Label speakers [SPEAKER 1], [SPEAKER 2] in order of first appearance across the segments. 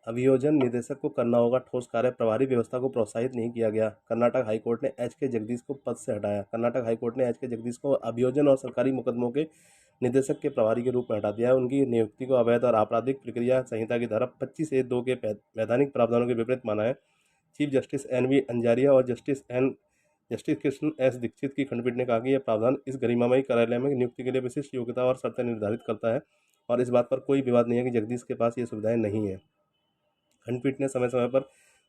[SPEAKER 1] अभियोजन निदेशक को करना होगा ठोस कार्य, प्रभारी व्यवस्था को प्रोत्साहित नहीं किया गया। कर्नाटक हाईकोर्ट ने एच के जगदीश को पद से हटाया। कर्नाटक हाईकोर्ट ने एच के जगदीश को अभियोजन और सरकारी मुकदमों के निदेशक के प्रभारी के रूप में हटा दिया है। उनकी नियुक्ति को अवैध और आपराधिक प्रक्रिया संहिता की धारा 25(2) के वैधानिक प्रावधानों के विपरीत माना है। चीफ जस्टिस NV अंजारिया और जस्टिस कृष्ण S दीक्षित की खंडपीठ ने कहा कि यह प्रावधान इस गरिमामयी कार्यालय में नियुक्ति के लिए विशिष्ट योग्यता और शर्तें निर्धारित करता है और इस बात पर कोई विवाद नहीं है कि जगदीश के पास ये सुविधाएं नहीं है। खंडपीठ ने समय समय पर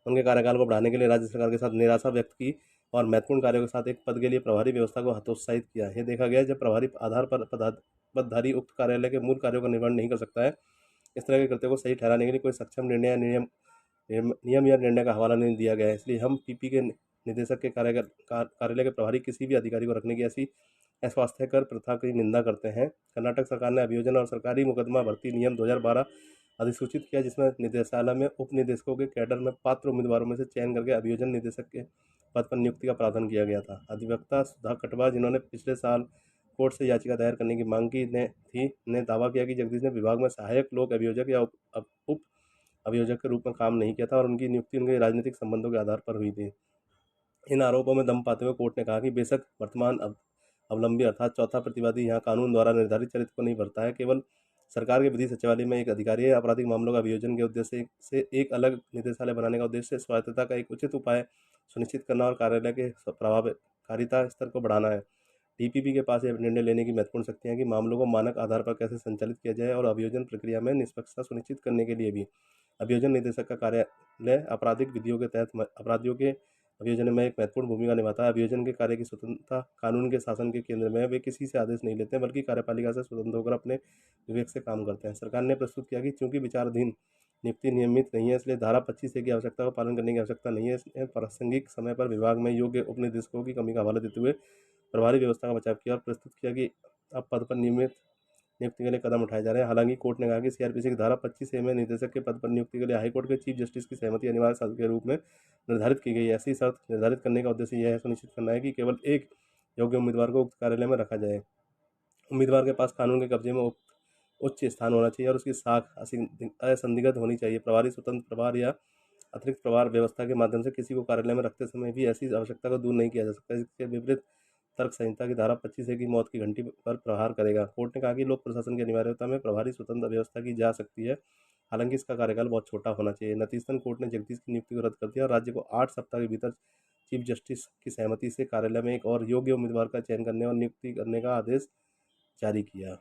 [SPEAKER 1] उनके कार्यकाल को बढ़ाने के लिए राज्य सरकार के साथ निराशा व्यक्त की और महत्वपूर्ण कार्यों के साथ एक पद के लिए प्रभारी व्यवस्था को हतोत्साहित किया। यह देखा गया जब प्रभारी आधार पर पदधारी उक्त कार्यालय के मूल कार्यों का निर्वहन नहीं कर सकता है। इस तरह के कृत्यों को सही ठहराने के लिए कोई सक्षम निर्णय या नियम या निर्णय का हवाला नहीं दिया गया है। इसलिए हम PP के निदेशक के कार्यालय के प्रभारी किसी भी अधिकारी को रखने की ऐसी अस्वास्थ्यकर प्रथा की निंदा करते हैं। कर्नाटक सरकार ने अभियोजन और सरकारी मुकदमा भर्ती नियम 2012 अधिसूचित किया, जिसमें निदेशालय में उप निदेशकों के कैडर में पात्र उम्मीदवारों में से चयन करके अभियोजन निदेशक के पद पर नियुक्ति का प्रावधान किया गया था। अधिवक्ता सुधा कटवा, जिन्होंने पिछले साल कोर्ट से याचिका दायर करने की मांग की ने दावा किया कि जगदीश ने विभाग में सहायक लोक अभियोजक या उप अभियोजक के रूप में काम नहीं किया था और उनकी नियुक्ति उनके राजनीतिक संबंधों के आधार पर हुई थी। इन आरोपों में दम पाते हुए कोर्ट ने कहा कि बेशक वर्तमान अवलंबी अर्थात चौथा प्रतिवादी यहाँ कानून द्वारा निर्धारित चरित्र को नहीं भरता है, केवल सरकार के विधि सचिवालय में एक अधिकारी है। आपराधिक मामलों का अभियोजन के उद्देश्य से एक अलग निदेशालय बनाने का उद्देश्य स्वायत्तता का एक उचित उपाय सुनिश्चित करना और कार्यालय के प्रभावकारिता स्तर को बढ़ाना है। DPP के पास यह निर्णय लेने की महत्वपूर्ण शक्तियाँ कि मामलों को मानक आधार पर कैसे संचालित किया जाए और अभियोजन प्रक्रिया में निष्पक्षता सुनिश्चित करने के लिए भी। अभियोजन निदेशक का कार्यालय आपराधिक विधियों के तहत अपराधियों के अभियोजन में एक महत्वपूर्ण भूमिका निभाता है। अभियोजन के कार्य की स्वतंत्रता कानून के शासन के केंद्र में है। वे किसी से आदेश नहीं लेते हैं, बल्कि कार्यपालिका से स्वतंत्र होकर अपने विवेक से काम करते हैं। सरकार ने प्रस्तुत किया कि चूंकि विचाराधीन नियुक्ति नियमित नहीं है, इसलिए धारा 25(a) की आवश्यकता का पालन करने की आवश्यकता नहीं है। इसने प्रासंगिक समय पर विभाग में योग्य उपनिदेशकों की कमी का हवाला देते हुए प्रभारी व्यवस्था का बचाव किया और प्रस्तुत किया कि अब पद पर नियुक्ति के लिए कदम उठाए जा रहे हैं। हालांकि कोर्ट ने कहा कि CRPC की धारा 25(a) में निदेशक के पद पर नियुक्ति के लिए हाईकोर्ट के चीफ जस्टिस की सहमति अनिवार्य शर्त के रूप में निर्धारित की गई है। ऐसी शर्त निर्धारित करने का उद्देश्य यह है सुनिश्चित करना है कि केवल एक योग्य उम्मीदवार को उक्त कार्यालय में रखा जाए। उम्मीदवार के पास कानून के कब्जे में उच्च स्थान होना चाहिए और उसकी साख असंदिग्ध होनी चाहिए। प्रभारी स्वतंत्र प्रभार या अतिरिक्त प्रभार व्यवस्था के माध्यम से किसी को कार्यालय में रखते समय भी ऐसी आवश्यकता को दूर नहीं किया जा सकता। इसके विपरीत तर्क संहिता की धारा 25(a) की मौत की घंटी पर प्रहार करेगा। कोर्ट ने कहा कि लोक प्रशासन की अनिवार्यता में प्रभारी स्वतंत्र व्यवस्था की जा सकती है, हालांकि इसका कार्यकाल बहुत छोटा होना चाहिए। नतीजतन कोर्ट ने जगदीश की नियुक्ति को रद्द कर दिया और राज्य को 8 सप्ताह के भीतर चीफ जस्टिस की सहमति से कार्यालय में एक और योग्य उम्मीदवार का चयन करने और नियुक्ति करने का आदेश जारी किया।